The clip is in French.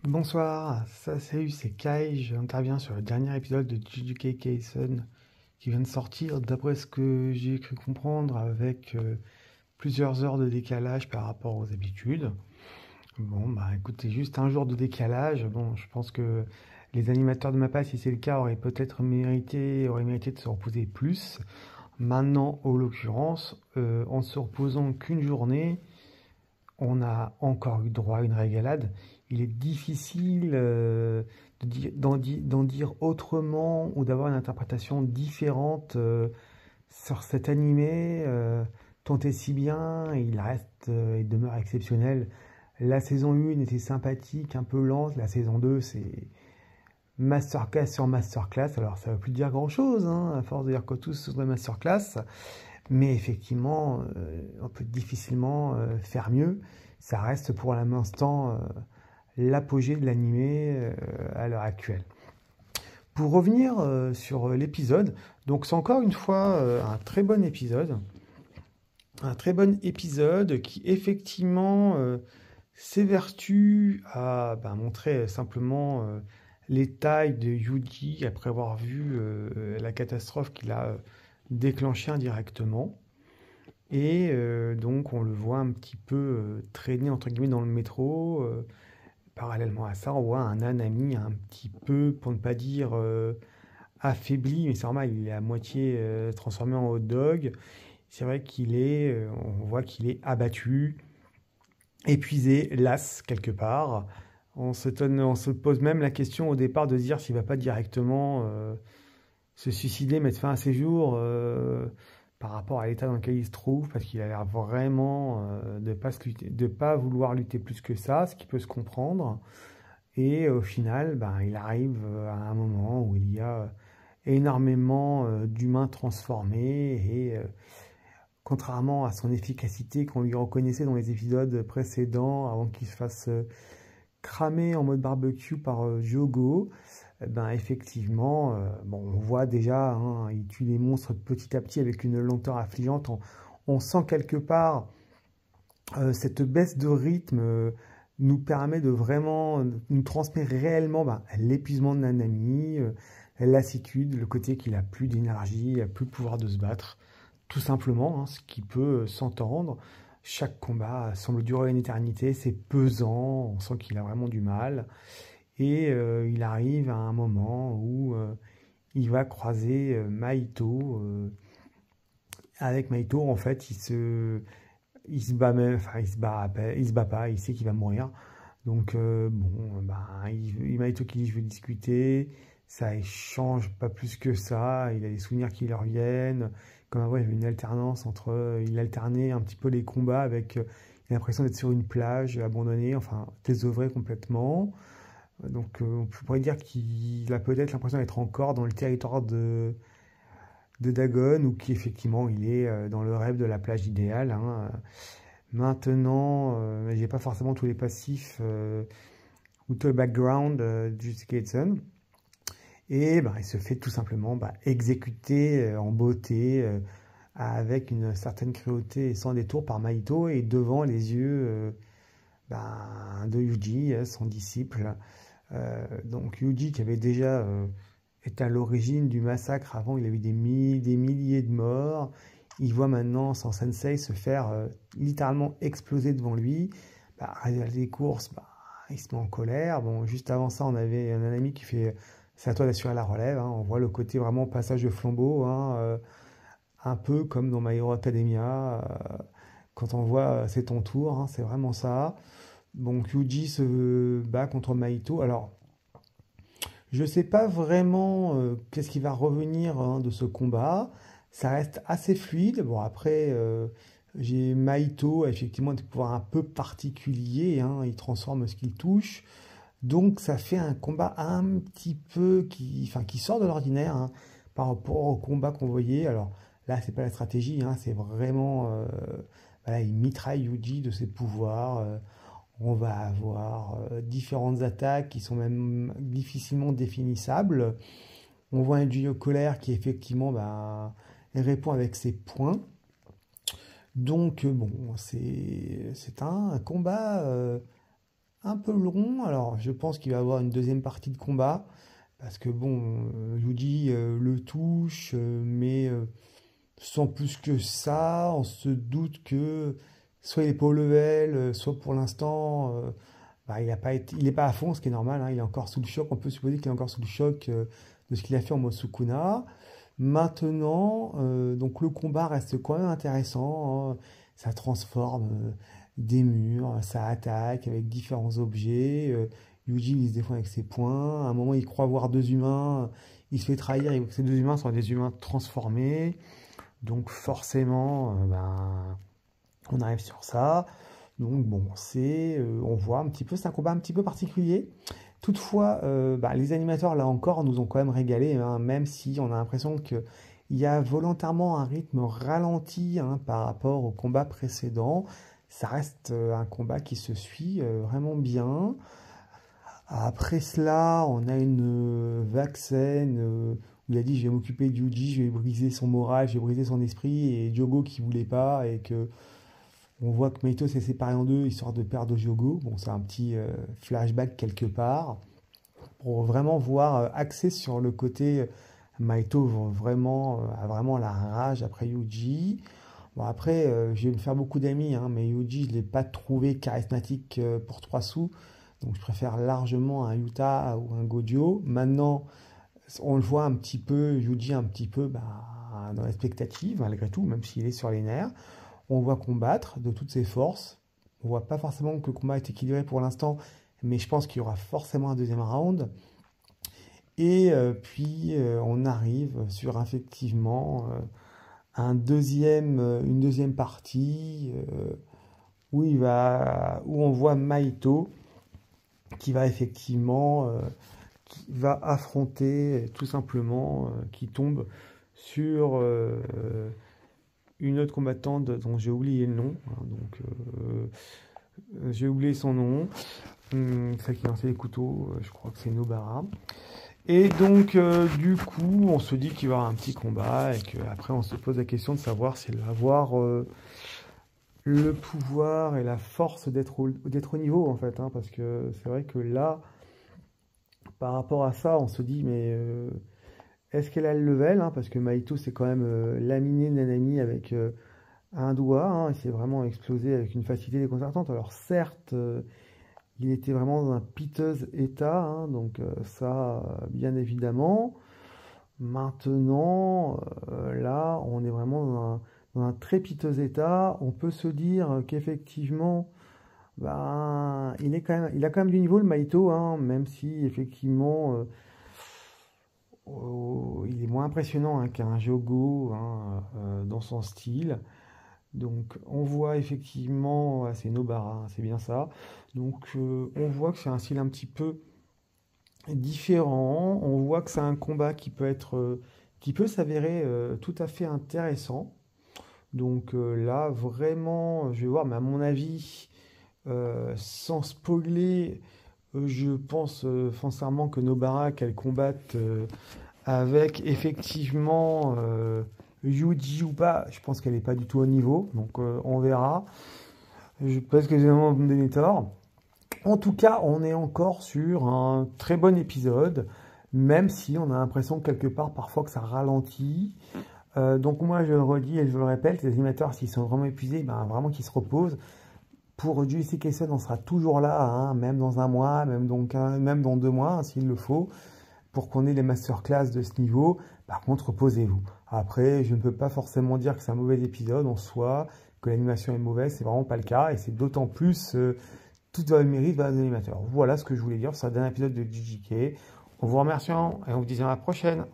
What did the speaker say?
Bonsoir, salut, c'est Kai. J'interviens sur le dernier épisode de Jujutsu Kaisen qui vient de sortir. D'après ce que j'ai cru comprendre, avec plusieurs heures de décalage par rapport aux habitudes. Bon, bah écoute, c'est juste un jour de décalage. Bon, je pense que les animateurs de MAPPA, si c'est le cas, auraient mérité de se reposer plus. Maintenant, en l'occurrence, en se reposant qu'une journée, on a encore eu droit à une régalade. Il est difficile d'en dire autrement ou d'avoir une interprétation différente sur cet animé, tant et si bien, il reste et demeure exceptionnel. La saison 1 était sympathique, un peu lente. La saison 2, c'est masterclass sur masterclass. Alors, ça ne veut plus dire grand-chose, hein, à force de dire que tous sont masterclass. Mais effectivement, on peut difficilement faire mieux. Ça reste pour l'instant l'apogée de l'animé à l'heure actuelle. Pour revenir sur l'épisode, donc c'est encore une fois un très bon épisode. Un très bon épisode qui effectivement s'évertue à montrer simplement les tailles de Yuji après avoir vu la catastrophe qu'il a déclenchée indirectement. Et donc on le voit un petit peu traîner entre guillemets dans le métro. Parallèlement à ça, on voit un Nanami un petit peu, pour ne pas dire affaibli, mais c'est normal, il est à moitié transformé en hot dog. C'est vrai on voit qu'il est abattu, épuisé, las quelque part. On se pose même la question au départ de se dire s'il va pas directement se suicider, mettre fin à ses jours par rapport à l'état dans lequel il se trouve, parce qu'il a l'air vraiment de pas vouloir lutter plus que ça, ce qui peut se comprendre. Et au final, il arrive à un moment où il y a énormément d'humains transformés et contrairement à son efficacité qu'on lui reconnaissait dans les épisodes précédents, avant qu'il se fasse cramer en mode barbecue par Jogo, effectivement, on voit déjà, hein, il tue les monstres petit à petit avec une lenteur affligeante. On sent quelque part cette baisse de rythme nous permet de vraiment nous transmettre réellement l'épuisement de Nanami, la lassitude, le côté qu'il a plus d'énergie, il a plus le pouvoir de se battre, tout simplement, hein, ce qui peut s'entendre. Chaque combat semble durer une éternité, c'est pesant, on sent qu'il a vraiment du mal. Et il arrive à un moment où il va croiser Maito. Avec Maito, en fait, il se bat même, enfin, il se bat pas, il sait qu'il va mourir. Donc, Maito qui dit je veux discuter, ça échange pas plus que ça, il a des souvenirs qui lui reviennent. Comme avant, il y avait une alternance il alternait un petit peu les combats avec l'impression d'être sur une plage abandonnée, enfin, désœuvré complètement. Donc, on pourrait dire qu'il a peut-être l'impression d'être encore dans le territoire de Dagon, ou qu'effectivement il est dans le rêve de la plage idéale, hein. Maintenant, j'ai pas forcément tous les passifs ou tout le background de Jujutsu Kaisen. Et il se fait tout simplement exécuter en beauté, avec une certaine cruauté et sans détour par Maito, et devant les yeux de Yuji, son disciple. Donc Yuji qui avait déjà est à l'origine du massacre. Avant, il avait des milliers de morts. Il voit maintenant son sensei se faire littéralement exploser devant lui. Résultat des courses, il se met en colère. Bon, juste avant ça, on avait un ami qui fait c'est à toi d'assurer la relève, hein. On voit le côté vraiment passage de flambeau, hein, un peu comme dans My Hero Academia. Quand on voit c'est ton tour, hein, c'est vraiment ça. Donc Yuji se bat contre Maito. Alors, je ne sais pas vraiment qu'est-ce qui va revenir, hein, de ce combat. Ça reste assez fluide. Bon, après, j'ai Maito, effectivement, des pouvoirs un peu particuliers, hein. Il transforme ce qu'il touche. Donc, ça fait un combat un petit peu qui sort de l'ordinaire, hein, par rapport au combat qu'on voyait. Alors là, c'est pas la stratégie, hein, c'est vraiment. Voilà, il mitraille Yuji de ses pouvoirs. On va avoir différentes attaques qui sont même difficilement définissables. On voit un Yuji colère qui effectivement répond avec ses points. Donc bon, c'est un combat un peu long. Alors, je pense qu'il va y avoir une deuxième partie de combat. Parce que bon, Yuji le touche, mais sans plus que ça, on se doute que soit il n'est pas au level, soit pour l'instant, bah, il n'est pas à fond, ce qui est normal, hein, il est encore sous le choc. On peut supposer qu'il est encore sous le choc de ce qu'il a fait en mode Sukuna. Maintenant, donc le combat reste quand même intéressant, hein. Ça transforme des murs, ça attaque avec différents objets. Yuji il se défend avec ses poings. À un moment, il croit voir deux humains. Il se fait trahir. Il voit que ces deux humains sont des humains transformés. Donc forcément, ben, on arrive sur ça. Donc bon, on voit un petit peu, c'est un combat un petit peu particulier. Toutefois, bah, les animateurs, là encore, nous ont quand même régalé, hein, même si on a l'impression qu'il y a volontairement un rythme ralenti, hein, par rapport au combat précédent. Ça reste un combat qui se suit vraiment bien. Après cela, on a une vague scène où il a dit je vais m'occuper de Yuji, je vais briser son moral, je vais briser son esprit, et Diogo qui voulait pas, et que on voit que Maito s'est séparé en deux, histoire de perdre Diogo. Bon, c'est un petit flashback quelque part, pour vraiment voir, axé sur le côté Maito a vraiment la rage après Yuji. Bon, après, je vais me faire beaucoup d'amis, hein, mais Yuji, je ne l'ai pas trouvé charismatique pour 3 sous. Donc je préfère largement un Yuta ou un Gojo. Maintenant, on le voit un petit peu, Yuji un petit peu bah, dans l'expectative, malgré tout, même s'il est sur les nerfs. On voit combattre de toutes ses forces. On voit pas forcément que le combat est équilibré pour l'instant, mais je pense qu'il y aura forcément un deuxième round. Et puis on arrive sur effectivement une deuxième partie où on voit Maito qui va effectivement qui va affronter tout simplement, qui tombe sur une autre combattante dont j'ai oublié le nom, hein, donc j'ai oublié son nom, celle qui lançait les couteaux, je crois que c'est Nobara. Et donc du coup on se dit qu'il va y avoir un petit combat, et qu'après on se pose la question de savoir s'il va avoir le pouvoir et la force d'être au niveau, en fait, hein, parce que c'est vrai que là, par rapport à ça, on se dit mais est-ce qu'elle a le level, hein, parce que Maito c'est quand même laminé Nanami avec un doigt, hein, il s'est vraiment explosé avec une facilité déconcertante. Alors certes, il était vraiment dans un piteux état, hein, donc ça, bien évidemment. Maintenant, là, on est vraiment dans un très piteux état. On peut se dire qu'effectivement, ben, il a quand même du niveau, le Maito, hein, même si effectivement, il est moins impressionnant, hein, qu'un Jogo, hein, dans son style. Donc on voit effectivement, c'est Nobara, hein, c'est bien ça. Donc on voit que c'est un style un petit peu différent. On voit que c'est un combat qui peut s'avérer tout à fait intéressant. Donc là, vraiment, je vais voir, mais à mon avis, sans spoiler, je pense sincèrement que Nobara, qu'elle combatte avec effectivement Yuji ou pas, je pense qu'elle n'est pas du tout au niveau. Donc on verra. Je pense que j'ai vraiment me donner tort. En tout cas, on est encore sur un très bon épisode, même si on a l'impression quelque part parfois que ça ralentit. Donc moi, je le redis et je le répète, les animateurs, s'ils sont vraiment épuisés, ben, vraiment qu'ils se reposent. Pour Juicy Kaisen, on sera toujours là, hein, même dans un mois, même dans 2 mois, hein, s'il le faut, pour qu'on ait les masterclass de ce niveau. Par contre, reposez-vous. Après, je ne peux pas forcément dire que c'est un mauvais épisode en soi, que l'animation est mauvaise, c'est vraiment pas le cas, et c'est d'autant plus tout va le mérite va aux animateurs. Voilà ce que je voulais dire sur ce dernier épisode de JJK. On vous remercie et on vous dit à la prochaine.